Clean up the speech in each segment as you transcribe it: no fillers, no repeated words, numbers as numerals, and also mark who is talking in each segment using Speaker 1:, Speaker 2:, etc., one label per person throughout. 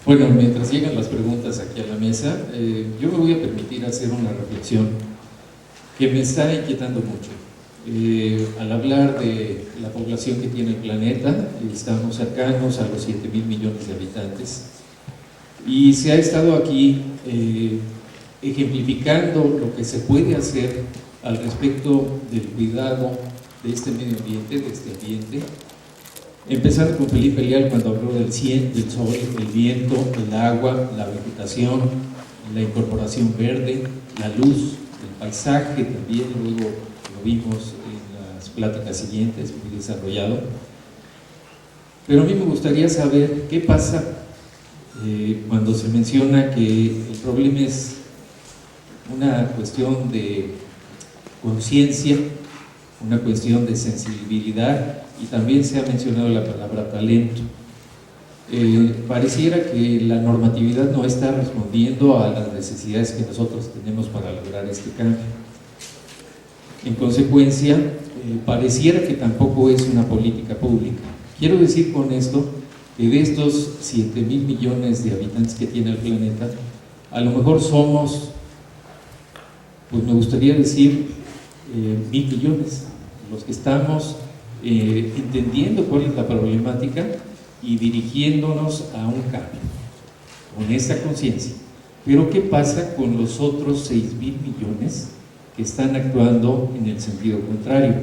Speaker 1: Bueno, mientras llegan las preguntas aquí a la mesa, yo me voy a permitir hacer una reflexión que me está inquietando mucho. Al hablar de la población que tiene el planeta, estamos cercanos a los 7.000 millones de habitantes y se ha estado aquí ejemplificando lo que se puede hacer al respecto del cuidado de este medio ambiente, de este ambiente, empezando con Felipe Leal cuando habló del sol, el viento, el agua, la vegetación, la incorporación verde, la luz, el paisaje también, luego lo vimos en las pláticas siguientes, muy desarrollado. Pero a mí me gustaría saber qué pasa cuando se menciona que el problema es una cuestión de conciencia, una cuestión de sensibilidad, y también se ha mencionado la palabra talento. Pareciera que la normatividad no está respondiendo a las necesidades que nosotros tenemos para lograr este cambio. En consecuencia, pareciera que tampoco es una política pública. Quiero decir con esto que de estos 7.000 millones de habitantes que tiene el planeta, a lo mejor somos, pues me gustaría decir, 1.000 millones, los que estamos entendiendo cuál es la problemática y dirigiéndonos a un cambio, con esa conciencia. Pero ¿qué pasa con los otros 6.000 millones que están actuando en el sentido contrario?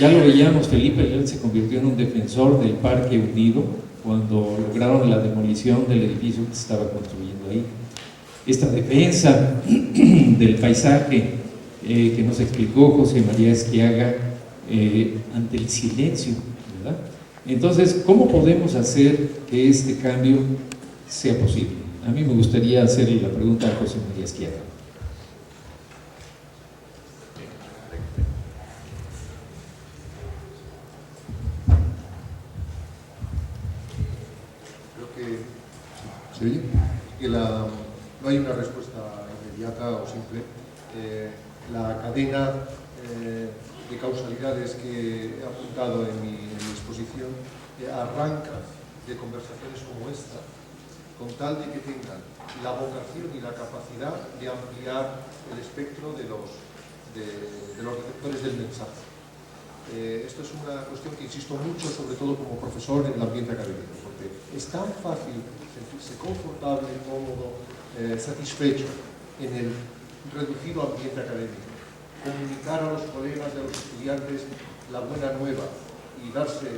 Speaker 1: Ya lo veíamos, Felipe Leal se convirtió en un defensor del Parque Hundido cuando lograron la demolición del edificio que se estaba construyendo ahí. Esta defensa del paisaje que nos explicó José María Esquiaga ante el silencio, ¿verdad? Entonces, ¿cómo podemos hacer que este cambio sea posible? A mí me gustaría hacerle la pregunta a José María Esquiaga.
Speaker 2: ¿Se oye? Que no hay una respuesta inmediata o simple. La cadena de causalidades que he apuntado en mi exposición arranca de conversaciones como esta, con tal de que tengan la vocación y la capacidad de ampliar el espectro de los receptores del mensaje. Esto es una cuestión que insisto mucho, sobre todo como profesor en el ambiente académico, porque es tan fácil sentirse confortable, cómodo, satisfecho en el reducido ambiente académico, comunicar a los colegas y a los estudiantes la buena nueva y darse,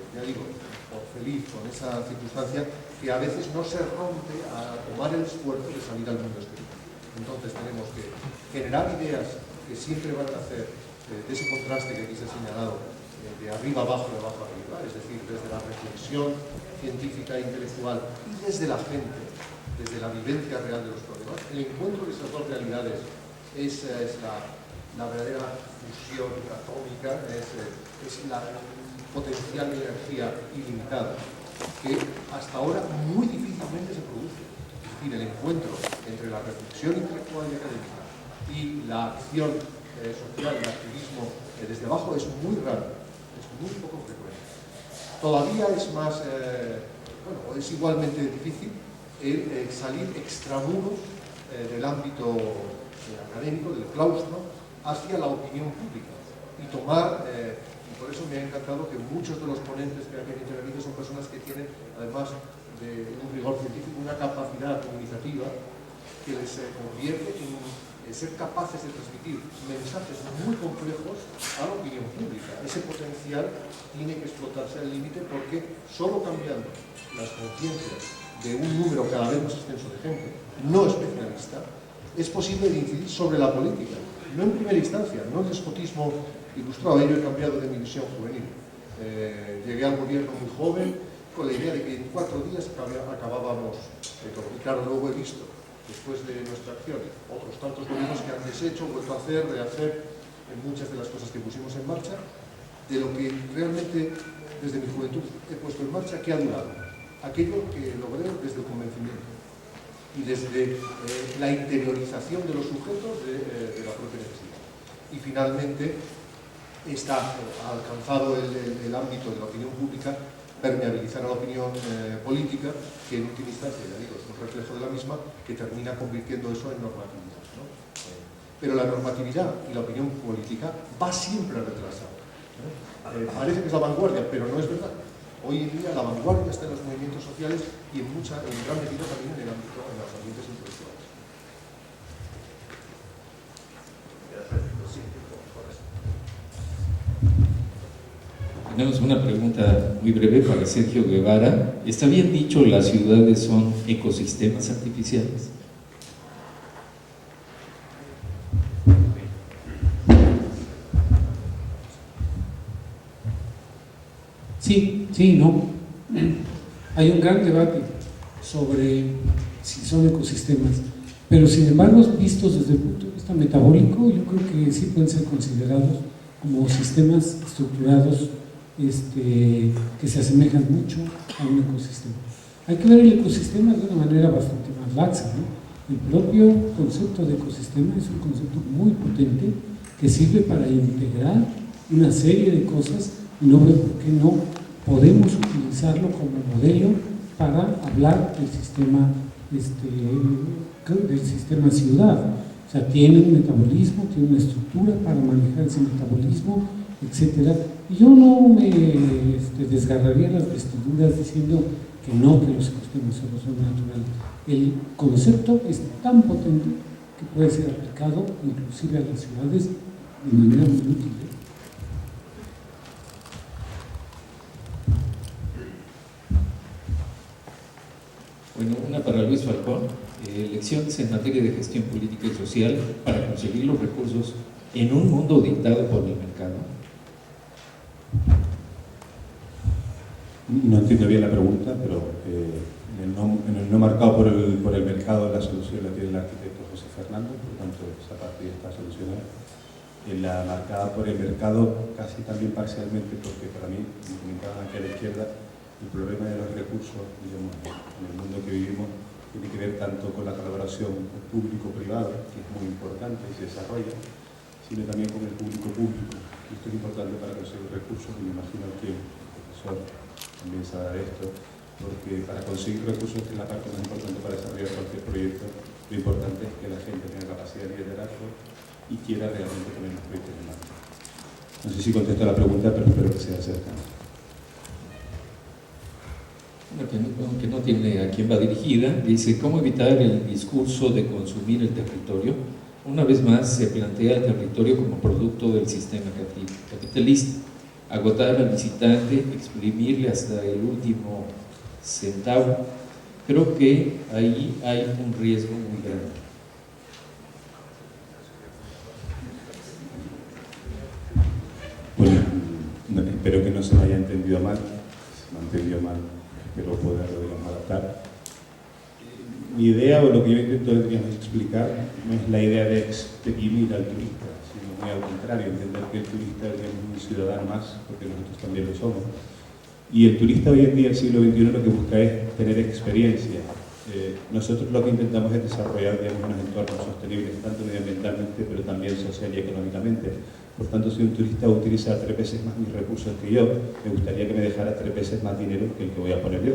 Speaker 2: ya digo, por feliz con esa circunstancia, que a veces no se rompe a tomar el esfuerzo de salir al mundo exterior. Entonces tenemos que generar ideas que siempre van a hacer de ese contraste que aquí se ha señalado, de arriba abajo, de abajo arriba, es decir, desde la reflexión científica e intelectual y desde la gente, desde la vivencia real de los problemas. El encuentro de esas dos realidades es la verdadera fusión atómica, es la potencial de energía ilimitada, que hasta ahora muy difícilmente se produce. Es decir, el encuentro entre la reflexión intelectual y académica y la acción social, el activismo desde abajo es muy raro, es muy poco frecuente. Todavía es más, es igualmente difícil el salir extramuros del ámbito académico, del claustro, hacia la opinión pública y tomar, y por eso me ha encantado que muchos de los ponentes que aquí han intervenido son personas que tienen, además de un rigor científico, una capacidad comunicativa que les convierte en ser capaces de transmitir mensajes muy complejos a la opinión pública. Ese potencial tiene que explotarse al límite porque solo cambiando las conciencias de un número cada vez más extenso de gente, no especialista, es posible incidir sobre la política. No en primera instancia, no el despotismo ilustrado. Yo he cambiado de mi visión juvenil. Llegué al gobierno muy joven con la idea de que en 4 días acabábamos de todo. Y claro, luego he visto, después de nuestra acción, otros tantos gobiernos que han deshecho, vuelto a hacer, rehacer en muchas de las cosas que pusimos en marcha, de lo que realmente desde mi juventud he puesto en marcha, que ha durado. Aquello que logré desde el convencimiento y desde la interiorización de los sujetos de la propia necesidad. Y finalmente ha alcanzado el ámbito de la opinión pública permeabilizar a la opinión política, que en última instancia, ya digo, es un reflejo de la misma, que termina convirtiendo eso en normatividad, ¿no? Pero la normatividad y la opinión política va siempre retrasada. Parece que es la vanguardia, pero no es verdad. Hoy en día la vanguardia está en los movimientos sociales y en gran medida también en el ámbito, en los ambientes intelectuales.
Speaker 1: Tenemos una pregunta muy breve para Sergio Guevara. ¿Está bien dicho las ciudades son ecosistemas artificiales?
Speaker 3: Sí, no. Hay un gran debate sobre si son ecosistemas, pero sin embargo, vistos desde el punto de vista metabólico, yo creo que sí pueden ser considerados como sistemas estructurados que se asemejan mucho a un ecosistema. Hay que ver el ecosistema de una manera bastante más laxa, ¿no? El propio concepto de ecosistema es un concepto muy potente que sirve para integrar una serie de cosas y no veo por qué no podemos utilizarlo como modelo para hablar del sistema ciudad. O sea, tiene un metabolismo, tiene una estructura para manejar ese metabolismo, etcétera. Y yo no me desgarraría las vestiduras diciendo que no, que los ecosistemas solo son naturales. El concepto es tan potente que puede ser aplicado inclusive a las ciudades de manera muy útil.
Speaker 1: Bueno, una para Luis Falcón. Lecciones en materia de gestión política y social para conseguir los recursos en un mundo dictado por el mercado.
Speaker 4: No entiendo bien la pregunta, pero en el no marcado por el mercado, la solución la tiene el arquitecto José Fernando, por lo tanto esa parte ya está solucionada. En la marcada por el mercado, casi también parcialmente, porque para mí, como comentaban aquí a la izquierda, el problema de los recursos, digamos, en el mundo que vivimos, tiene que ver tanto con la colaboración público-privada, que es muy importante y se desarrolla, sino también con el público-público. Esto es importante para conseguir recursos, y me imagino que el profesor también sabe esto, porque para conseguir recursos, que es la parte más importante para desarrollar cualquier proyecto, lo importante es que la gente tenga capacidad de liderazgo y quiera realmente poner los proyectos en marcha. No sé si contesto la pregunta, pero espero que sea cercana.
Speaker 1: Que no tiene a quién va dirigida, dice: ¿cómo evitar el discurso de consumir el territorio? Una vez más se plantea el territorio como producto del sistema capitalista, agotar al visitante, exprimirle hasta el último centavo. Creo que ahí hay un riesgo muy grande.
Speaker 4: Bueno, espero que no se me haya entendido mal. Se me ha entendido mal, espero poder, digamos, adaptar. Mi idea, o lo que yo intento, digamos, explicar, no es la idea de exprimir al turista, sino muy al contrario, entender que el turista es un ciudadano más, porque nosotros también lo somos. Y el turista hoy en día, el siglo XXI, lo que busca es tener experiencia. Nosotros lo que intentamos es desarrollar, digamos, unos entornos sostenibles, tanto medioambientalmente, pero también social y económicamente. Por tanto, si un turista utiliza 3 veces más mis recursos que yo, me gustaría que me dejara 3 veces más dinero que el que voy a poner yo.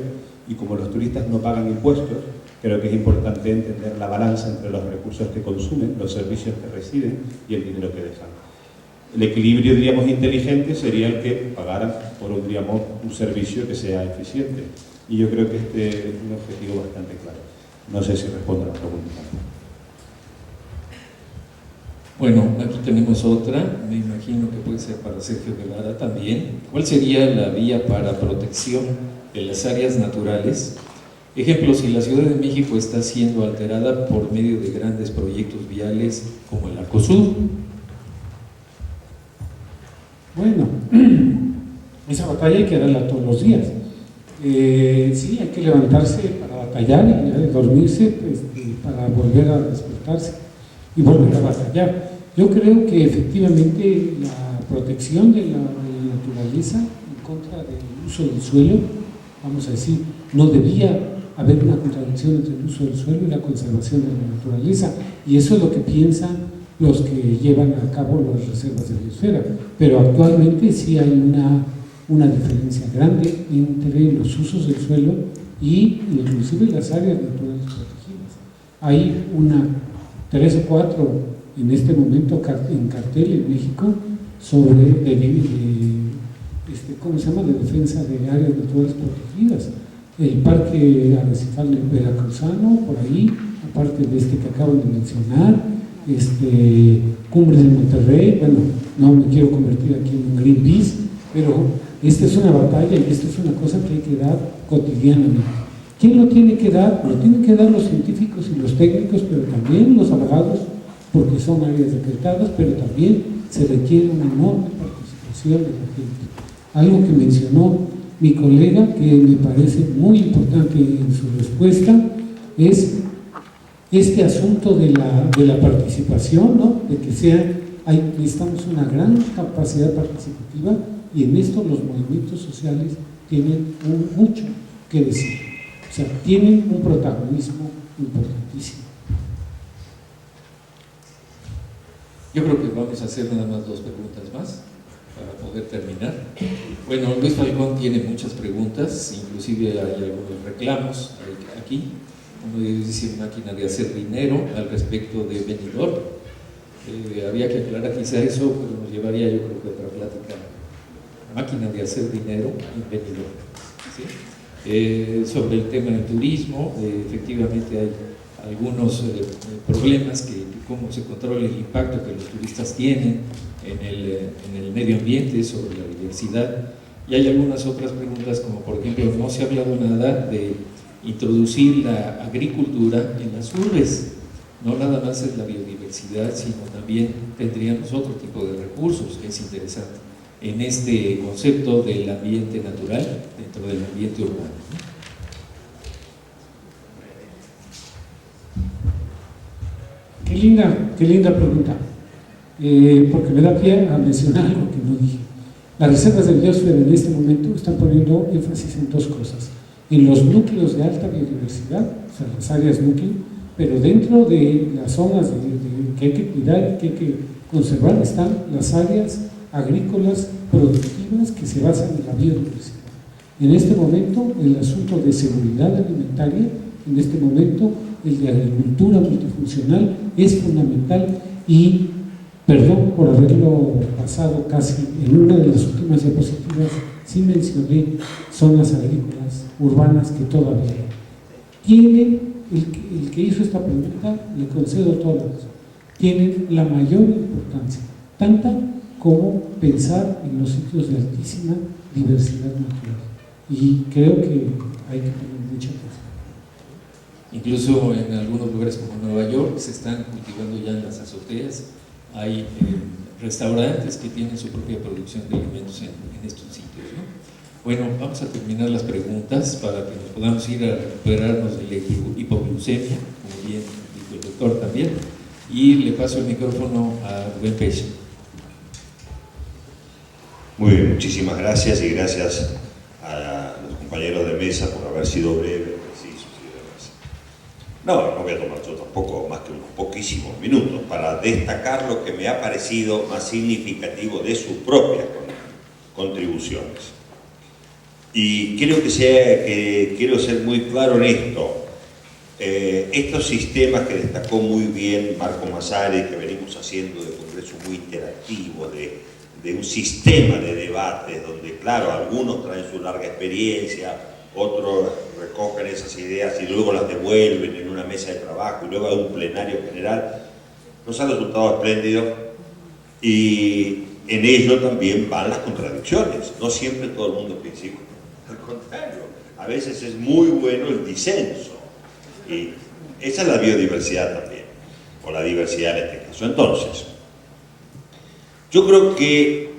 Speaker 4: Y como los turistas no pagan impuestos, creo que es importante entender la balanza entre los recursos que consumen, los servicios que reciben y el dinero que dejan. El equilibrio, diríamos, inteligente sería el que pagaran por un servicio que sea eficiente. Y yo creo que este es un objetivo bastante claro. No sé si respondo a la pregunta.
Speaker 1: Bueno, aquí tenemos otra, me imagino que puede ser para Sergio Guevara también. ¿Cuál sería la vía para protección de las áreas naturales? Ejemplo, si la Ciudad de México está siendo alterada por medio de grandes proyectos viales como el Arcosur.
Speaker 3: Bueno, esa batalla hay que darla todos los días. Sí, hay que levantarse para batallar y dormirse para volver a despertarse y volver a batallar. Yo creo que efectivamente la protección de la naturaleza en contra del uso del suelo, vamos a decir, no debía haber una contradicción entre el uso del suelo y la conservación de la naturaleza, y eso es lo que piensan los que llevan a cabo las reservas de biosfera. Pero actualmente sí hay una una diferencia grande entre los usos del suelo y inclusive las áreas naturales protegidas. Hay 3 o 4 en este momento en cartel en México sobre ¿cómo se llama?, de defensa de áreas naturales protegidas. El Parque Arrecifal Veracruzano, por ahí, aparte de que acabo de mencionar, Cumbres de Monterrey. Bueno, no me quiero convertir aquí en un Greenpeace, pero esta es una batalla y esta es una cosa que hay que dar cotidianamente. ¿Quién lo tiene que dar? Lo tienen que dar los científicos y los técnicos, pero también los abogados, porque son áreas decretadas, pero también se requiere una enorme participación de la gente. Algo que mencionó mi colega, que me parece muy importante en su respuesta, es este asunto de la participación, ¿no? De que necesitamos una gran capacidad participativa, y en esto los movimientos sociales tienen mucho que decir. O sea, tienen un protagonismo importantísimo.
Speaker 1: Yo creo que vamos a hacer nada más 2 preguntas más para poder terminar. Bueno, Luis Falcón tiene muchas preguntas, inclusive hay algunos reclamos aquí. Uno de ellos dice máquina de hacer dinero al respecto de Benidorm. Había que aclarar quizá eso, pero nos llevaría, yo creo que otra plática. Máquina de hacer dinero en Benidorm, ¿sí? Sobre el tema del turismo, efectivamente hay algunos problemas cómo se controla el impacto que los turistas tienen en el medio ambiente, sobre la diversidad, y hay algunas otras preguntas, como por ejemplo, no se ha hablado nada de introducir la agricultura en las urbes. No nada más es la biodiversidad, sino también tendríamos otro tipo de recursos, que es interesante en este concepto del ambiente natural dentro del ambiente urbano.
Speaker 3: Qué linda pregunta, porque me da pie a mencionar algo que no dije. Las reservas de biosfera en este momento están poniendo énfasis en 2 cosas: en los núcleos de alta biodiversidad, o sea, las áreas núcleo, pero dentro de las zonas que hay que cuidar y que hay que conservar están las áreas agrícolas productivas que se basan en la biodiversidad. En este momento, el asunto de seguridad alimentaria, en este momento, el de agricultura multifuncional es fundamental, y perdón por haberlo pasado casi en una de las últimas diapositivas, sí mencioné zonas agrícolas urbanas que todavía tienen, el que hizo esta pregunta, le concedo toda la razón, tienen la mayor importancia, tanta como pensar en los sitios de altísima diversidad natural, y creo que hay que tener mucha atención.
Speaker 1: Incluso en algunos lugares como Nueva York se están cultivando ya en las azoteas. Hay restaurantes que tienen su propia producción de alimentos en estos sitios, ¿no? Bueno, vamos a terminar las preguntas para que nos podamos ir a recuperarnos de la hipoglucemia, como bien dijo el doctor también, y le paso el micrófono a Rubén Pérez.
Speaker 5: Muy bien, muchísimas gracias, y gracias a los compañeros de mesa por haber sido breves, precisos y demás. No voy a tomar yo tampoco más que unos poquísimos minutos para destacar lo que me ha parecido más significativo de sus propias contribuciones. Y quiero ser muy claro en esto. Estos sistemas que destacó muy bien Marco Massari, que venimos haciendo de congresos muy interactivos, de un sistema de debates donde, claro, algunos traen su larga experiencia, otros recogen esas ideas y luego las devuelven en una mesa de trabajo y luego hay un plenario general, nos ha resultado espléndido, y en ello también van las contradicciones. No siempre todo el mundo piensa igual, al contrario, a veces es muy bueno el disenso, y esa es la biodiversidad también, o la diversidad en este caso. Entonces, yo creo que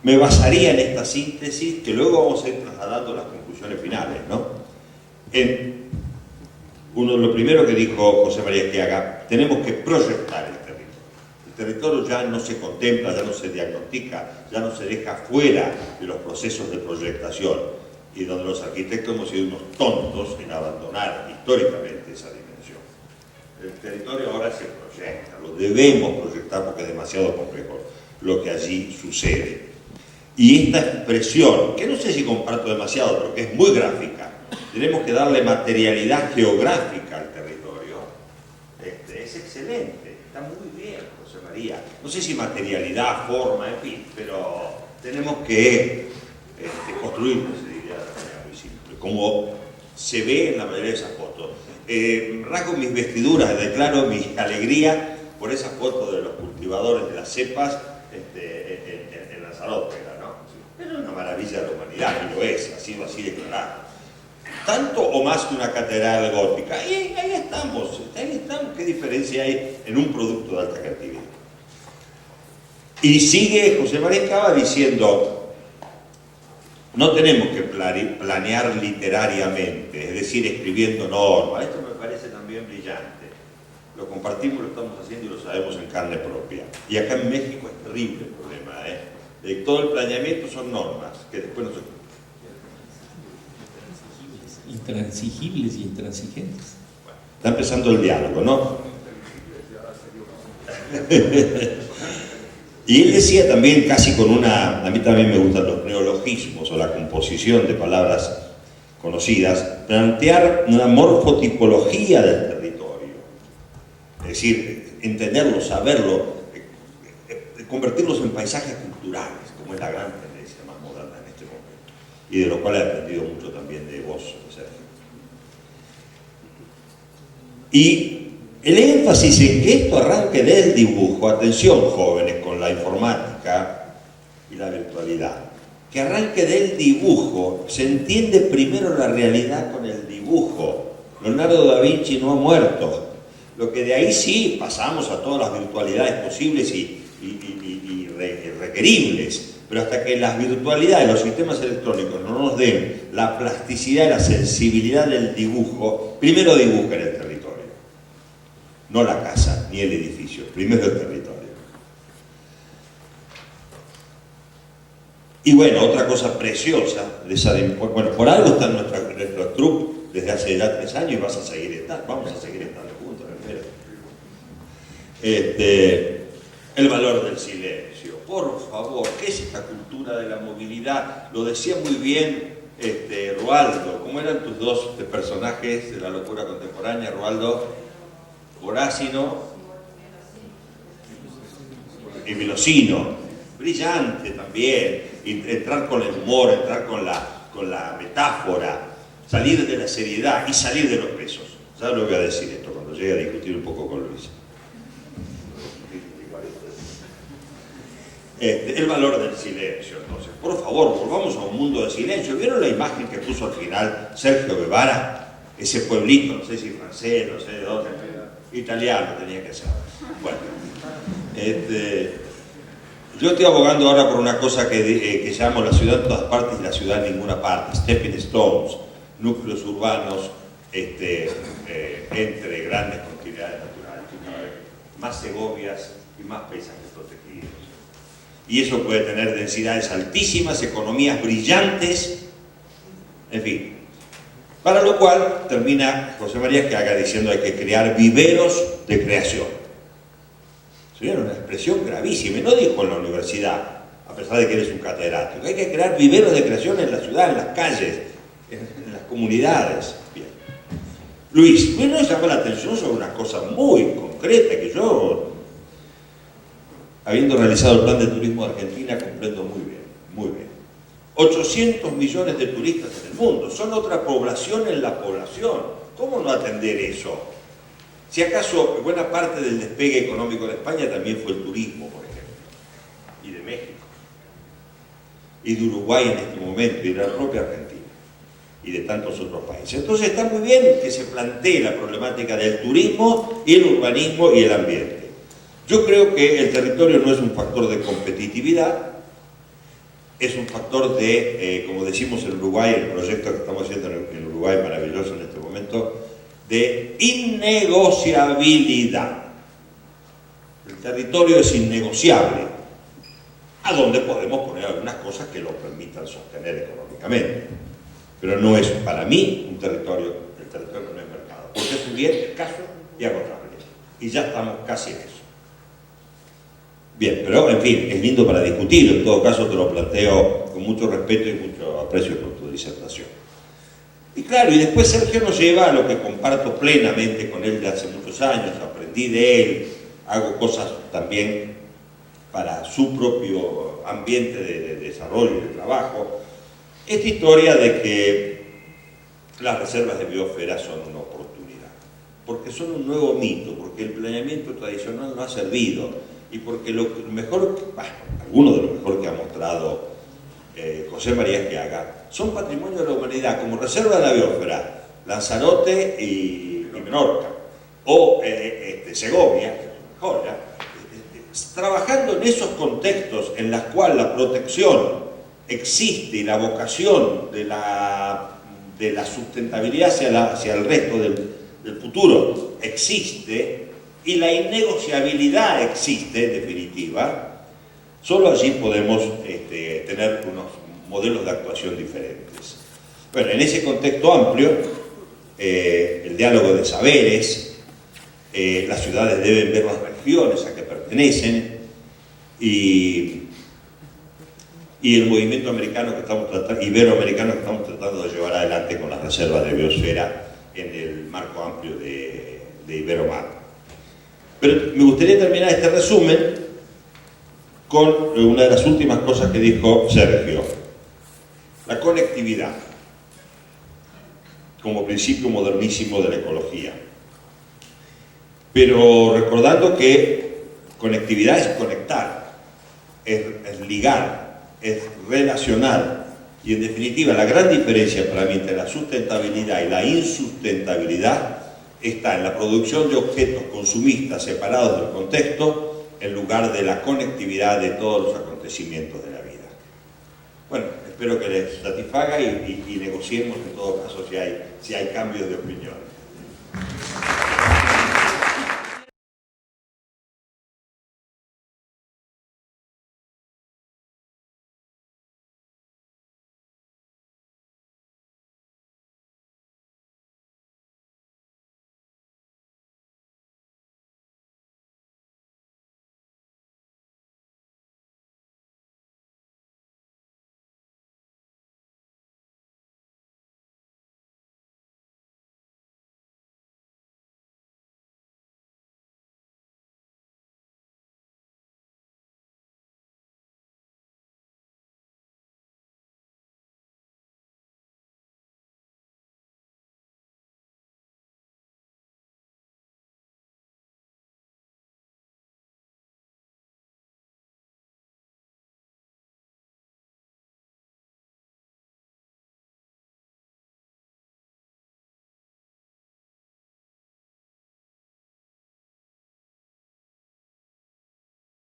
Speaker 5: me basaría en esta síntesis, que luego vamos a ir trasladando las conclusiones finales, ¿no? Lo primero que dijo José María Esquiaga, tenemos que proyectar el territorio. El territorio ya no se contempla, ya no se diagnostica, ya no se deja fuera de los procesos de proyectación, y donde los arquitectos hemos sido unos tontos en abandonar históricamente esa dimensión. El territorio ahora se proyecta, lo debemos proyectar porque es demasiado complejo lo que allí sucede. Y esta expresión, que no sé si comparto demasiado, pero que es muy gráfica, tenemos que darle materialidad geográfica al territorio, es excelente, está muy bien, José María. No sé si materialidad, forma, en fin, pero tenemos que construirlo, se diría de manera muy simple, como se ve en la mayoría de esas fotos. Rasgo mis vestiduras, declaro mi alegría por esa foto de los cultivadores de las cepas en Lanzarote, ¿no? Es una maravilla de la humanidad, y lo es, ha sido así declarado. Tanto o más que una catedral gótica. Y ahí estamos, ¿qué diferencia hay en un producto de alta creatividad? Y sigue José María Cava diciendo, no tenemos que planear literariamente, es decir, escribiendo normas. Esto me parece también brillante. Lo compartimos, lo estamos haciendo y lo sabemos en carne propia. Y acá en México es terrible el problema, de todo el planeamiento son normas que después no se cumplen.
Speaker 1: Intransigibles y intransigentes.
Speaker 5: Bueno, está empezando el diálogo, ¿no? Y él decía también, casi con a mí también me gustan los neologismos o la composición de palabras conocidas, plantear una morfotipología del territorio. Es decir, entenderlo, saberlo, convertirlos en paisajes culturales, como es la gran tendencia más moderna en este momento, y de lo cual he aprendido mucho también de vos, Sergio. Y el énfasis en que esto arranque del dibujo, atención jóvenes con la informática y la virtualidad, que arranque del dibujo, se entiende primero la realidad con el dibujo. Leonardo da Vinci no ha muerto, lo que de ahí sí pasamos a todas las virtualidades posibles y requeribles, pero hasta que las virtualidades, los sistemas electrónicos no nos den la plasticidad y la sensibilidad del dibujo, primero dibujen el territorio, no la casa ni el edificio, primero el territorio. Y bueno, otra cosa preciosa de esa, bueno, por algo está nuestro troupe desde hace ya 3 años y vamos a seguir estando juntos, espero. El valor del silencio, por favor, ¿qué es esta cultura de la movilidad? Lo decía muy bien Rualdo. ¿Cómo eran tus dos personajes de la locura contemporánea, Rualdo? Horácino y Vilosino. Brillante también, entrar con el humor, entrar con la metáfora, salir de la seriedad y salir de los pesos. Ya lo voy a decir esto cuando llegue a discutir un poco con Luis. El valor del silencio, entonces. Por favor, volvamos a un mundo de silencio. ¿Vieron la imagen que puso al final Sergio Guevara? Ese pueblito, no sé si francés, no sé de dónde, italiano tenía que ser. Bueno, yo estoy abogando ahora por una cosa que llamo la ciudad en todas partes y la ciudad en ninguna parte. Stepping stones, núcleos urbanos entre grandes continuidades naturales, más segovias y más paisajes protegidos. Y eso puede tener densidades altísimas, economías brillantes, en fin. Para lo cual termina José María Escaga diciendo que hay que crear viveros de creación. Era una expresión gravísima, y no dijo en la universidad, a pesar de que eres un catedrático. Hay que crear viveros de creación en la ciudad, en las calles, en las comunidades. Bien. Luis nos llama la atención sobre una cosa muy concreta que yo, habiendo realizado el plan de turismo de Argentina, comprendo muy bien, muy bien. 800 millones de turistas en el mundo, son otra población en la población. ¿Cómo no atender eso? Si acaso buena parte del despegue económico de España también fue el turismo, por ejemplo, y de México, y de Uruguay en este momento, y de la propia Argentina, y de tantos otros países. Entonces está muy bien que se plantee la problemática del turismo y el urbanismo y el ambiente. Yo creo que el territorio no es un factor de competitividad, es un factor de, como decimos en Uruguay, el proyecto que estamos haciendo en Uruguay, maravilloso en este momento, de innegociabilidad. El territorio es innegociable, a donde podemos poner algunas cosas que lo permitan sostener económicamente. Pero no es, para mí, el territorio no es mercado, porque es un bien escaso y agotable. Y ya estamos casi en eso. Bien, pero en fin, es lindo para discutirlo, en todo caso te lo planteo con mucho respeto y mucho aprecio por tu disertación. Y claro, y después Sergio nos lleva a lo que comparto plenamente con él de hace muchos años, aprendí de él, hago cosas también para su propio ambiente de desarrollo y de trabajo, esta historia de que las reservas de biosfera son una oportunidad, porque son un nuevo mito, porque el planeamiento tradicional no ha servido, y porque lo mejor, alguno de lo mejor que ha mostrado José María Esquiaga, son patrimonio de la humanidad, como reserva de la biosfera, Lanzarote y Menorca, o Segovia, que es mejor, trabajando en esos contextos en los cuales la protección existe y la vocación de la sustentabilidad hacia el resto del futuro existe, y la innegociabilidad existe, en definitiva, solo allí podemos tener unos modelos de actuación diferentes. Bueno, en ese contexto amplio, el diálogo de saberes, las ciudades deben ver las regiones a que pertenecen, y el movimiento americano que estamos iberoamericano que estamos tratando de llevar adelante con las reservas de biosfera en el marco amplio de Iberomar. Pero me gustaría terminar este resumen con una de las últimas cosas que dijo Sergio: la conectividad como principio modernísimo de la ecología. Pero recordando que conectividad es conectar, es ligar, es relacionar, y en definitiva la gran diferencia para mí entre la sustentabilidad y la insustentabilidad está en la producción de objetos consumistas separados del contexto, en lugar de la conectividad de todos los acontecimientos de la vida. Bueno, espero que les satisfaga y negociemos en todo caso si hay cambios de opinión.